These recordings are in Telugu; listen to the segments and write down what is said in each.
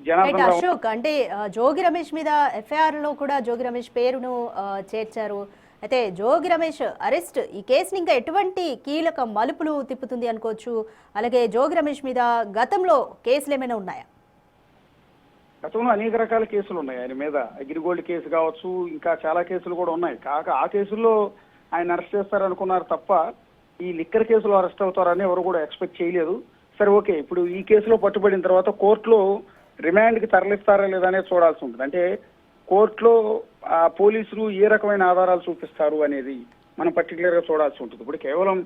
జనార్దన్ రావు అశోక్ అంటే జోగి రమేష్ మీద ఎఫ్ఐఆర్ లో కూడా జోగి రమేష్ పేరును చేర్చారు. అయితే జోగి రమేష్ అరెస్ట్ ఈ కేసుని ఇంకా ఎటువంటి కీలక మలుపులు తిప్పుతుంది అనుకోవచ్చు? అలాగే జోగి రమేష్ మీద గతంలో కేసులు ఏమైనా ఉన్నాయా? గతంలో అనేక రకాల కేసులు ఉన్నాయి ఆయన మీద. అగ్రిగోల్డ్ కేసు కావచ్చు, ఇంకా చాలా కేసులు కూడా ఉన్నాయి. కాక ఆ కేసుల్లో ఆయన అరెస్ట్ చేస్తారనుకున్నారు తప్ప ఈ లిక్కర్ కేసులో అరెస్ట్ అవుతారని ఎవరు కూడా ఎక్స్పెక్ట్ చేయలేదు. సరే ఓకే, ఇప్పుడు ఈ కేసులో పట్టుబడిన తర్వాత కోర్టులో రిమాండ్కి తరలిస్తారా లేదా అనేది చూడాల్సి ఉంటుంది. అంటే కోర్టులో పోలీసులు ఏ రకమైన ఆధారాలు చూపిస్తారు అనేది మనం పర్టికులర్గా చూడాల్సి ఉంటుంది. ఇప్పుడు కేవలం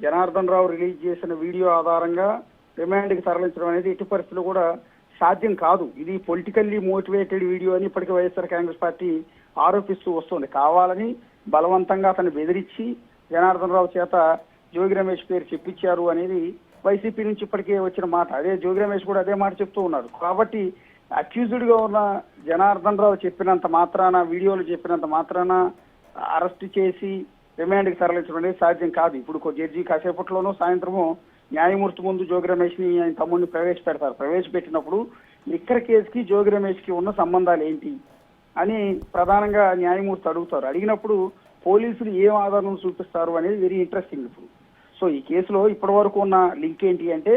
జనార్దన్ రావు రిలీజ్ చేసిన వీడియో ఆధారంగా రిమాండ్కి తరలించడం అనేది ఎట్టి పరిస్థితులు కూడా సాధ్యం కాదు. ఇది పొలిటికల్లీ మోటివేటెడ్ వీడియో అని ఇప్పటికీ వైఎస్ఆర్ కాంగ్రెస్ పార్టీ ఆరోపిస్తూ వస్తుంది. కావాలని బలవంతంగా అతను బెదిరించి జనార్దన్ రావు చేత జోగి రమేష్ పేరు చెప్పించారు అనేది వైసీపీ నుంచి ఇప్పటికే వచ్చిన మాట. అదే జోగి రమేష్ కూడా అదే మాట చెప్తూ ఉన్నారు. కాబట్టి అక్యూజ్డ్ గా ఉన్న జనార్దన్ రావు చెప్పినంత మాత్రాన, వీడియోలు చెప్పినంత మాత్రాన అరెస్ట్ చేసి రిమాండ్కి తరలించడం అనేది సాధ్యం కాదు. ఇప్పుడు జడ్జి కాసేపట్లోనూ సాయంత్రము న్యాయమూర్తి ముందు జోగి రమేష్ ని ఆయన తమ్ముడిని ప్రవేశపెడతారు. ప్రవేశపెట్టినప్పుడు లిక్కర్ కేసుకి జోగి రమేష్ కి ఉన్న సంబంధాలు ఏంటి అని ప్రధానంగా న్యాయమూర్తి అడుగుతారు. అడిగినప్పుడు పోలీసులు ఏం ఆధారం చూపిస్తారు అనేది వెరీ ఇంట్రెస్టింగ్. ఇప్పుడు సో ఈ కేసులో ఇప్పటి వరకు ఉన్న లింక్ ఏంటి అంటే,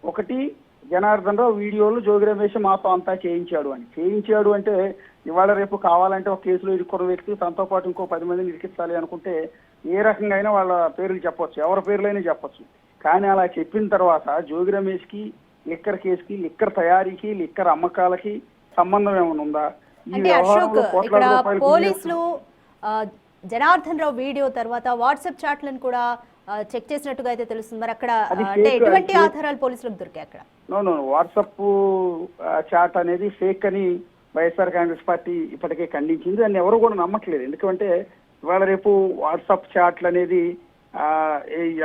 ఒకటి జనార్దన్ రావు వీడియోలు జోగి రమేష్ మాతో అంతా చేయించాడు అంటే ఇవాళ రేపు కావాలంటే ఒక కేసులో ఇరుక్కున్న వ్యక్తి తనతో పాటు ఇంకో 10 మందిని ఇరికించాలి అనుకుంటే ఏ రకంగా అయినా వాళ్ళ పేర్లు చెప్పొచ్చు, ఎవరి పేర్లైనా చెప్పొచ్చు. కానీ అలా చెప్పిన తర్వాత జోగి రమేష్ కి లిక్కర్ కేసుకి, లిక్కర్ తయారీకి, లిక్కర్ అమ్మకాలకి సంబంధం ఏమైనా ఉందా? ఈ వ్యవహారంలో కోట్లాది రూపాయలు పోలీసులు జనార్దన్ రావు వీడియో తర్వాత వాట్సాప్ చాట్లను కూడా చెక్ చేసినట్టుగా అయితే తెలుస్తుంది. మరి అక్కడ అంటే ఎటువంటి ఆధారాలు పోలీసులకు దొరికాయి అక్కడ? నో వాట్సాప్ చాట్ అనేది ఫేక్ అని వైఎస్ఆర్ కాంగ్రెస్ పార్టీ ఇప్పటికే ఖండించింది. దాన్ని ఎవరు కూడా నమ్మట్లేదు. ఎందుకంటే ఇవాళ రేపు వాట్సాప్ చాట్లు అనేది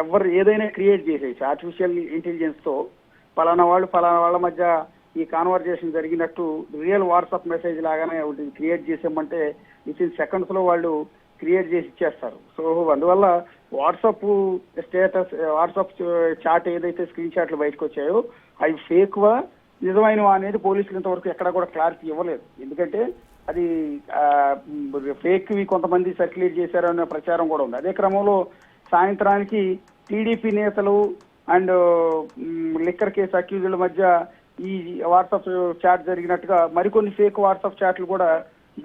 ఎవరు ఏదైనా క్రియేట్ చేసేసి ఆర్టిఫిషియల్ ఇంటెలిజెన్స్ తో పలానా వాళ్ళ మధ్య ఈ కాన్వర్జేషన్ జరిగినట్టు రియల్ వాట్సాప్ మెసేజ్ లాగానే క్రియేట్ చేసామంటే వితిన్ సెకండ్స్ లో వాళ్ళు క్రియేట్ చేసి ఇచ్చేస్తారు. సో అందువల్ల వాట్సాప్ స్టేటస్, వాట్సాప్ చాట్ ఏదైతే స్క్రీన్ షాట్లు బయటకు వచ్చాయో అవి ఫేక్వా నిజమైనవా అనేది పోలీసులు ఇంతవరకు ఎక్కడ కూడా క్లారిటీ ఇవ్వలేదు. ఎందుకంటే అది ఫేక్వి కొంతమంది సర్క్యులేట్ చేశారనే ప్రచారం కూడా ఉంది. అదే క్రమంలో సాయంత్రానికి టీడీపీ నేతలు అండ్ లిక్కర్ కేసు అక్యూజుల మధ్య ఈ వాట్సాప్ చాట్ జరిగినట్టుగా మరికొన్ని ఫేక్ వాట్సాప్ చాట్లు కూడా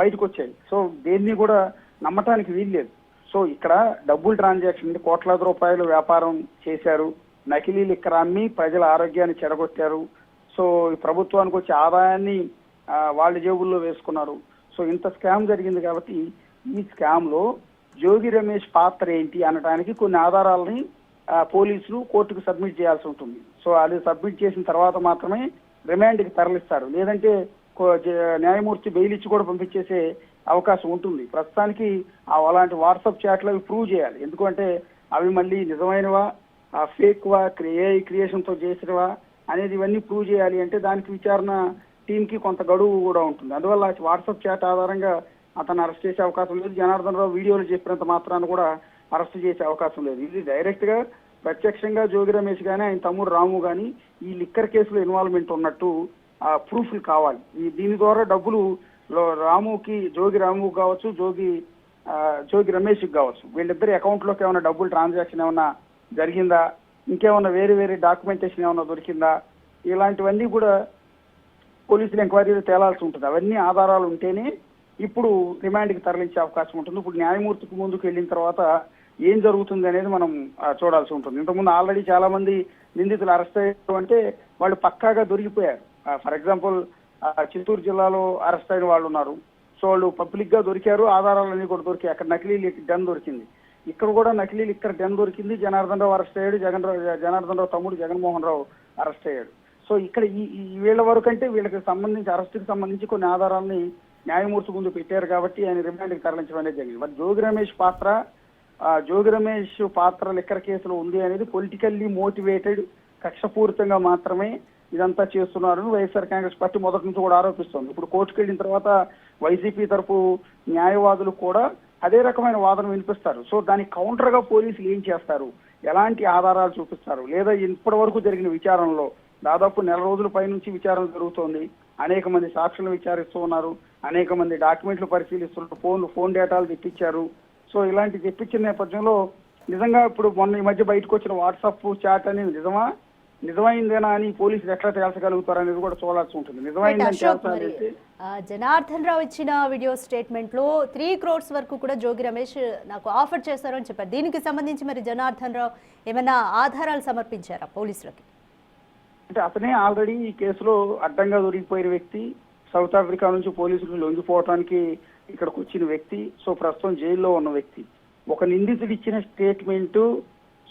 బయటకు వచ్చాయి. సో దేన్ని కూడా నమ్మటానికి వీల్లేదు. సో ఇక్కడ డబ్బులు ట్రాన్సాక్షన్, కోట్లాది రూపాయలు వ్యాపారం చేశారు, నకిలీ లిక్కర్ అమ్మి ప్రజల ఆరోగ్యాన్ని చెడగొట్టారు. సో ఈ ప్రభుత్వానికి వచ్చే ఆదాయాన్ని వాళ్ళ జేబుల్లో వేసుకున్నారు. సో ఇంత స్కామ్ జరిగింది. కాబట్టి ఈ స్కామ్ లో జోగి రమేష్ పాత్ర ఏంటి అనడానికి కొన్ని ఆధారాలని పోలీసులు కోర్టుకు సబ్మిట్ చేయాల్సి ఉంటుంది. సో అది సబ్మిట్ చేసిన తర్వాత మాత్రమే రిమాండ్కి తరలిస్తారు. లేదంటే న్యాయమూర్తి బెయిల్ ఇచ్చి కూడా పంపించేసే అవకాశం ఉంటుంది. ప్రస్తుతానికి అలాంటి వాట్సాప్ చాట్లు అవి ప్రూవ్ చేయాలి. ఎందుకంటే అవి మళ్ళీ నిజమైనవా, ఫేక్వా, ఏఐ క్రియేషన్తో చేసినవా అనేది ఇవన్నీ ప్రూవ్ చేయాలి. అంటే దానికి విచారణ టీంకి కొంత గడువు కూడా ఉంటుంది. అందువల్ల వాట్సాప్ చాట్ ఆధారంగా అతను అరెస్ట్ చేసే అవకాశం లేదు. జనార్దన్ రావు వీడియోలు చెప్పినంత మాత్రాన్ని కూడా అరెస్ట్ చేసే అవకాశం లేదు. ఇది డైరెక్ట్ గా ప్రత్యక్షంగా జోగి రమేష్ గానీ ఆయన తమ్ముడు రాము గానీ ఈ లిక్కర్ కేసులో ఇన్వాల్వ్మెంట్ ఉన్నట్టు ప్రూఫ్లు కావాలి. దీని ద్వారా డబ్బులు జోగి రాముకి కావచ్చు, జోగి రమేష్కి కావచ్చు, వీళ్ళిద్దరి అకౌంట్ లోకి ఏమైనా డబ్బులు ట్రాన్సాక్షన్ ఏమైనా జరిగిందా, ఇంకేమన్నా వేరే డాక్యుమెంటేషన్ ఏమైనా దొరికిందా, ఇలాంటివన్నీ కూడా పోలీసులు ఎంక్వైరీలు తేలాల్సి ఉంటుంది. అవన్నీ ఆధారాలు ఉంటేనే ఇప్పుడు రిమాండ్కి తరలించే అవకాశం ఉంటుంది. ఇప్పుడు న్యాయమూర్తికి ముందుకు వెళ్ళిన తర్వాత ఏం జరుగుతుంది అనేది మనం చూడాల్సి ఉంటుంది. ఇంతకుముందు ఆల్రెడీ చాలా మంది నిందితులు అరెస్ట్ అయ్యారు అంటే వాళ్ళు పక్కాగా దొరికిపోయారు. ఫర్ ఎగ్జాంపుల్ చిత్తూరు జిల్లాలో అరెస్ట్ అయిన వాళ్ళు ఉన్నారు. సో వాళ్ళు పబ్లిక్ గా దొరికారు, ఆధారాలన్నీ కూడా దొరికాయి. అక్కడ నకిలీ డెన్ దొరికింది, ఇక్కడ కూడా నకిలీ లిక్కర్ డెన్ దొరికింది. జనార్దన్ రావు అరెస్ట్ అయ్యాడు, జనార్దన్ రావు తమ్ముడు జగన్మోహన్ రావు అరెస్ట్ అయ్యాడు. సో ఇక్కడ ఈ వీళ్ళ వరకు అంటే వీళ్ళకి సంబంధించి అరెస్టుకి సంబంధించి కొన్ని ఆధారాలని న్యాయమూర్తి ముందు పెట్టారు కాబట్టి ఆయన రిమాండ్కి తరలించడం అనేది జరిగింది. మరి జోగి రమేష్ పాత్ర లిక్కర్ కేసులో ఉంది అనేది పొలిటికల్లీ మోటివేటెడ్, కక్షపూరితంగా మాత్రమే ఇదంతా చేస్తున్నారని వైఎస్ఆర్ కాంగ్రెస్ పార్టీ మొదటి నుంచి కూడా ఆరోపిస్తోంది. ఇప్పుడు కోర్టుకు వెళ్ళిన తర్వాత వైసీపీ తరపు న్యాయవాదులు కూడా అదే రకమైన వాదన వినిపిస్తారు. సో దానికి కౌంటర్ గా పోలీసులు ఏం చేస్తారు, ఎలాంటి ఆధారాలు చూపిస్తారు, లేదా ఇప్పటి వరకు జరిగిన విచారణలో దాదాపు నెల రోజుల పై నుంచి విచారణ జరుగుతోంది. అనేక మంది సాక్షులను విచారిస్తూ ఉన్నారు, అనేక మంది డాక్యుమెంట్లు పరిశీలిస్తున్నారు, ఫోన్ డేటాలు తెప్పించారు. సో ఇలాంటి తెప్పించిన నేపథ్యంలో నిజంగా ఇప్పుడు మొన్న ఈ మధ్య బయటకు వచ్చిన వాట్సాప్ చాట్ అనేది నిజమైందేనా అని పోలీసులు ఎట్లా తేల్చగలుగుతారు అనేది కూడా చూడాల్సి ఉంటుంది. నిజమైందని తేల్చాలంటే జనార్దన్ రావు ఇచ్చిన వీడియో స్టేట్మెంట్ లో 3 crores వరకు కూడా జోగి రమేష్ నాకు ఆఫర్ చేశారు అని చెప్పారు. దీనికి సంబంధించి మరి జనార్దన్ రావు ఏమైనా ఆధారాలు సమర్పించారా పోలీసులకి? అంటే అతనే ఆల్రెడీ ఈ కేసులో అడ్డంగా దొరికిపోయిన వ్యక్తి, సౌత్ ఆఫ్రికా నుంచి పోలీసులకు లొంగిపోవటానికి ఇక్కడికి వచ్చిన వ్యక్తి, సో ప్రస్తుతం జైల్లో ఉన్న వ్యక్తి. ఒక నిందితుడు ఇచ్చిన స్టేట్మెంటు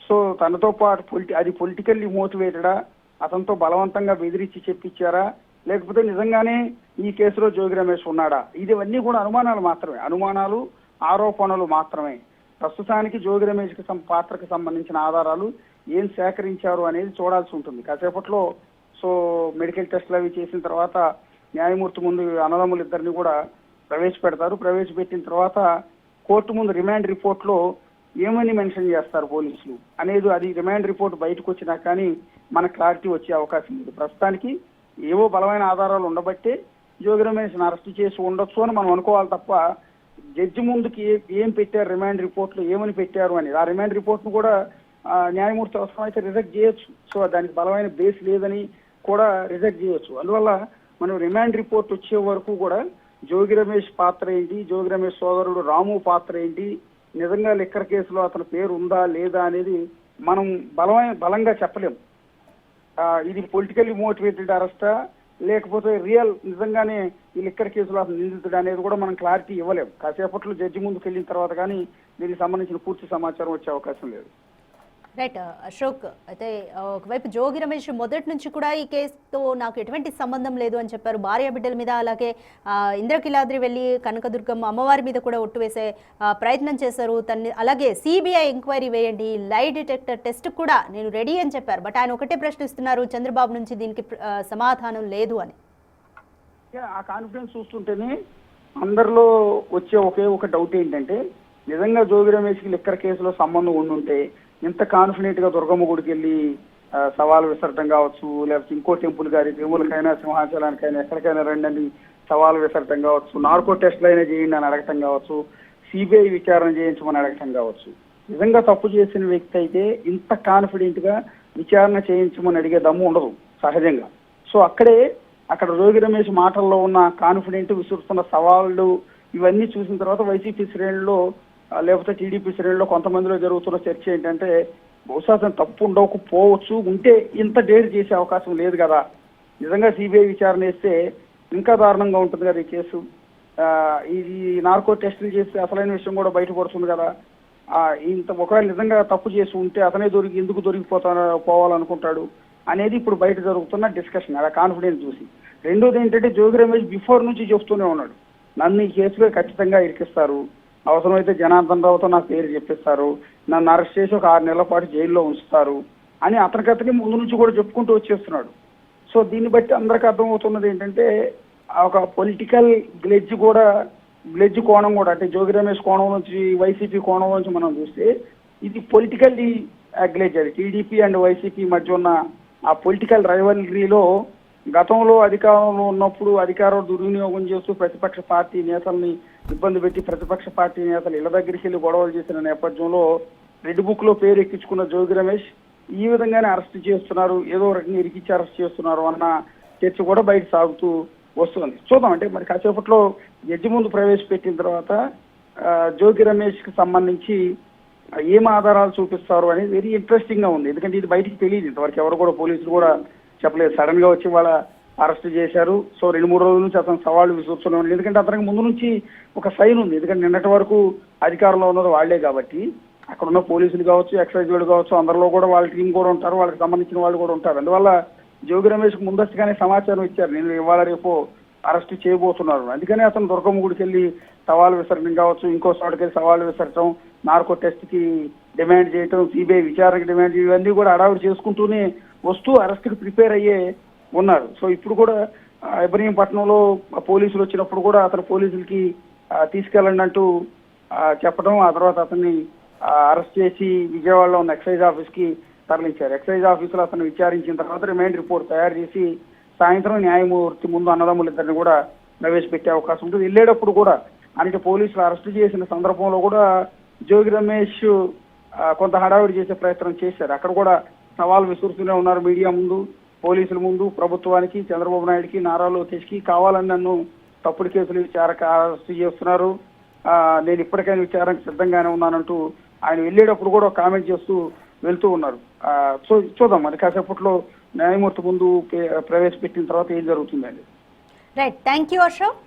సో తనతో పాటు అది పొలిటికల్లీ మోటివేటెడా, అతనితో బలవంతంగా బెదిరించి చెప్పించారా, లేకపోతే నిజంగానే ఈ కేసులో జోగి రమేష్ ఉన్నాడా, ఇవన్నీ కూడా అనుమానాలు ఆరోపణలు మాత్రమే. ప్రస్తుతానికి జోగి రమేష్ పాత్రకు సంబంధించిన ఆధారాలు ఏం సేకరించారు అనేది చూడాల్సి ఉంటుంది. కాసేపట్లో సో మెడికల్ టెస్టులు అవి చేసిన తర్వాత న్యాయమూర్తి ముందు అన్నదమ్ములు ఇద్దరిని కూడా ప్రవేశపెట్టిన తర్వాత కోర్టు ముందు రిమాండ్ రిపోర్ట్లో ఏమని మెన్షన్ చేస్తారు పోలీసులు అనేది, అది రిమాండ్ రిపోర్ట్ బయటకు వచ్చినా కానీ మన క్లారిటీ వచ్చే అవకాశం లేదు. ప్రస్తుతానికి ఏవో బలమైన ఆధారాలు ఉండబట్టే జోగి రమేష్ని అరెస్ట్ చేసి ఉండొచ్చు అని మనం అనుకోవాలి తప్ప జడ్జి ముందుకి ఏం పెట్టారు రిమాండ్ రిపోర్ట్లో ఏమని పెట్టారు అని, ఆ రిమాండ్ రిపోర్ట్ను కూడా న్యాయమూర్తి అవసరమైతే రిజెక్ట్ చేయొచ్చు. సో దానికి బలమైన బేస్ లేదని కూడా రిజెక్ట్ చేయొచ్చు. అందువల్ల మనం రిమాండ్ రిపోర్ట్ వచ్చే వరకు కూడా జోగి రమేష్ పాత్ర ఏంటి, జోగి రమేష్ సోదరుడు రాము పాత్ర ఏంటి, నిజంగా లిక్కర్ కేసులో అతని పేరు ఉందా లేదా అనేది మనం బలంగా చెప్పలేము. ఇది పొలిటికల్లీ మోటివేటెడ్ అరెస్టా లేకపోతే నిజంగానే ఈ లిక్కర్ కేసులో అతను నిందితుడు అనేది కూడా మనం క్లారిటీ ఇవ్వలేము. కాసేపట్లో జడ్జి ముందుకు వెళ్ళిన తర్వాత కానీ దీనికి సంబంధించిన పూర్తి సమాచారం వచ్చే అవకాశం లేదు. రైట్ అశోక్, అయితే ఒకవైపు జోగి రమేష్ మొదటి నుంచి కూడా ఈ కేసుతో నాకు ఎటువంటి సంబంధం లేదు అని చెప్పారు. భార్య బిడ్డల మీద అలాగే ఇంద్రకిలాద్రి వెళ్ళి కనకదుర్గమ్మ అమ్మవారి మీద కూడా ఒట్టు వేసే ప్రయత్నం చేశారు. అలాగే సిబిఐ ఎంక్వైరీ వేయండి, లై డిటెక్టర్ టెస్ట్ కూడా నేను రెడీ అని చెప్పారు. బట్ ఆయన ఒకటే ప్రశ్నిస్తున్నారు, చంద్రబాబు నుంచి దీనికి సమాధానం లేదు అని. ఆ కాన్ఫిడెన్స్ చూస్తుంటేనే అందరిలో వచ్చే ఒక డౌట్ ఏంటంటే, నిజంగా జోగి రమేష్కి లిక్కర్ కేసులో సంబంధం ఉండుంటే ఇంత కాన్ఫిడెంట్ గా దుర్గమ్మ గుడికి వెళ్ళి సవాలు విసరటం కావచ్చు, లేకపోతే ఇంకో టెంపుల్ గారి తిరుమలకైనా సింహాచలానికైనా ఎక్కడికైనా రండి అని సవాలు విసరటం కావచ్చు, నార్కో టెస్టులు అయినా చేయండి అని అడగటం కావచ్చు, సిబిఐ విచారణ చేయించమని అడగటం కావచ్చు. నిజంగా తప్పు చేసిన వ్యక్తి అయితే ఇంత కాన్ఫిడెంట్ గా విచారణ చేయించమని అడిగే దమ్ము ఉండదు సహజంగా. సో అక్కడ జోగి రమేష్ మాటల్లో ఉన్న కాన్ఫిడెంట్, విసురుతున్న సవాళ్ళు ఇవన్నీ చూసిన తర్వాత వైసీపీ శ్రేణుల్లో లేకపోతే టీడీపీ శ్రేణుల్లో కొంతమందిలో జరుగుతున్న చర్చ ఏంటంటే, బహుశా అతను తప్పు ఉండకపోవచ్చు, ఉంటే ఇంత డేర్ చేసే అవకాశం లేదు కదా, నిజంగా సిబిఐ విచారణ వేస్తే ఇంకా దారుణంగా ఉంటుంది కదా ఈ కేసు, ఇది నార్కో టెస్టులు చేస్తే అసలైన విషయం కూడా బయటపడుతుంది కదా, ఒకవేళ నిజంగా తప్పు చేసి ఉంటే అతనే ఎందుకు పోవాలనుకుంటాడు అనేది ఇప్పుడు బయట జరుగుతున్న డిస్కషన్, అలా కాన్ఫిడెన్స్ చూసి. రెండోది ఏంటంటే, జోగి రమేష్ బిఫోర్ నుంచి చెప్తూనే ఉన్నాడు, నన్ను ఈ కేసులో ఖచ్చితంగా ఇరికిస్తారు, అవసరమైతే జనార్దన్ రావుతో నా పేరు చెప్పిస్తారు, నన్ను అరెస్ట్ చేసి ఒక 6 నెలల పాటు జైల్లో ఉంచుతారు అని అతనికి ముందు నుంచి కూడా చెప్పుకుంటూ వచ్చేస్తున్నాడు. సో దీన్ని బట్టి అందరికీ అర్థమవుతున్నది ఏంటంటే, ఒక పొలిటికల్ గ్లెడ్జ్ కోణం కూడా, అంటే జోగి రమేష్ కోణం నుంచి వైసీపీ కోణం నుంచి మనం చూస్తే ఇది పొలిటికల్లీ గ్లెడ్జ్. అది టీడీపీ అండ్ వైసీపీ మధ్య ఉన్న ఆ పొలిటికల్ రైవలరీలో గతంలో అధికారంలో ఉన్నప్పుడు అధికారం దుర్వినియోగం చేస్తూ ప్రతిపక్ష పార్టీ నేతల్ని ఇబ్బంది పెట్టి ప్రతిపక్ష పార్టీ నేతలు ఇళ్ల దగ్గరికి వెళ్ళి గొడవలు చేసిన నేపథ్యంలో రెడ్ బుక్ లో పేరు ఎక్కించుకున్న జోగి రమేష్ ఈ విధంగానే అరెస్ట్ చేస్తున్నారు, ఏదో రకంగా ఇరికిచ్చి అరెస్ట్ చేస్తున్నారు అన్న చర్చ కూడా బయట సాగుతూ వస్తుంది. చూద్దాం, అంటే మరి కాసేపట్లో జడ్జి ముందు ప్రవేశపెట్టిన తర్వాత జోగి రమేష్ కి సంబంధించి ఏం ఆధారాలు చూపిస్తారు అనేది వెరీ ఇంట్రెస్టింగ్ గా ఉంది. ఎందుకంటే ఇది బయటికి తెలియదు, ఇంతవరకు ఎవరు కూడా పోలీసులు కూడా చెప్పలేదు. సడన్ గా వచ్చి వాళ్ళ అరెస్ట్ చేశారు. సో 2-3 రోజుల నుంచి అతను సవాళ్ళు విసురుతున్నాడు. ఎందుకంటే అతనికి ముందు నుంచి ఒక సైన్ ఉంది, ఎందుకంటే నిన్నటి వరకు అధికారంలో ఉన్నది వాళ్లే కాబట్టి అక్కడ ఉన్న పోలీసులు కావచ్చు, ఎక్సైజ్ వాళ్ళు కావచ్చు, అందరిలో కూడా వాళ్ళ టీం కూడా ఉంటారు, వాళ్ళకి సంబంధించిన వాళ్ళు కూడా ఉంటారు. అందువల్ల జోగి రమేష్ కు ముందస్తుగానే సమాచారం ఇచ్చారు, నేను ఇవాళ రేపు అరెస్ట్ చేయబోతున్నారు. అందుకని అతను దుర్గమ్మ గుడికి వెళ్ళి సవాలు విసరడం కావచ్చు, ఇంకో చోటుకి వెళ్ళి సవాలు విసరటం, నార్కో టెస్ట్ కి డిమాండ్ చేయటం, సిబిఐ విచారణకి డిమాండ్ చేయడం, ఇవన్నీ కూడా హడావుడి చేసుకుంటూనే వస్తూ అరెస్ట్ కి ప్రిపేర్ అయ్యే ఉన్నారు. సో ఇప్పుడు కూడా ఇబ్రహీంపట్నంలో పోలీసులు వచ్చినప్పుడు కూడా అతను పోలీసులకి తీసుకెళ్ళండి అంటూ చెప్పడం, ఆ తర్వాత అతన్ని అరెస్ట్ చేసి విజయవాడలో ఉన్న ఎక్సైజ్ ఆఫీస్ కి తరలించారు. ఎక్సైజ్ ఆఫీసులో అతను విచారించిన తర్వాత రిమైండ్ రిపోర్ట్ తయారు చేసి సాయంత్రం న్యాయమూర్తి ముందు అన్నదమ్ములిద్దరిని కూడా ప్రవేశపెట్టే అవకాశం ఉంటుంది. వెళ్ళేటప్పుడు కూడా అంటే పోలీసులు అరెస్ట్ చేసిన సందర్భంలో కూడా జోగి రమేష్ కొంత హడావిడి చేసే ప్రయత్నం చేశారు. అక్కడ కూడా సవాల్ విసురుతూనే ఉన్నారు మీడియా ముందు, పోలీసుల ముందు, ప్రభుత్వానికి, చంద్రబాబు నాయుడుకి, నారా లోకేష్కి కావాలని నన్ను తప్పుడు కేసులు అరెస్ట్ చేస్తున్నారు, నేను ఇప్పటికైనా విచారణకు సిద్ధంగానే ఉన్నానంటూ ఆయన వెళ్ళేటప్పుడు కూడా కామెంట్ చేస్తూ వెళ్తూ ఉన్నారు. చూద్దాం మరి కాసేపట్లో న్యాయమూర్తి ముందు ప్రవేశపెట్టిన తర్వాత ఏం జరుగుతుందండి. Right, thank you Ashok.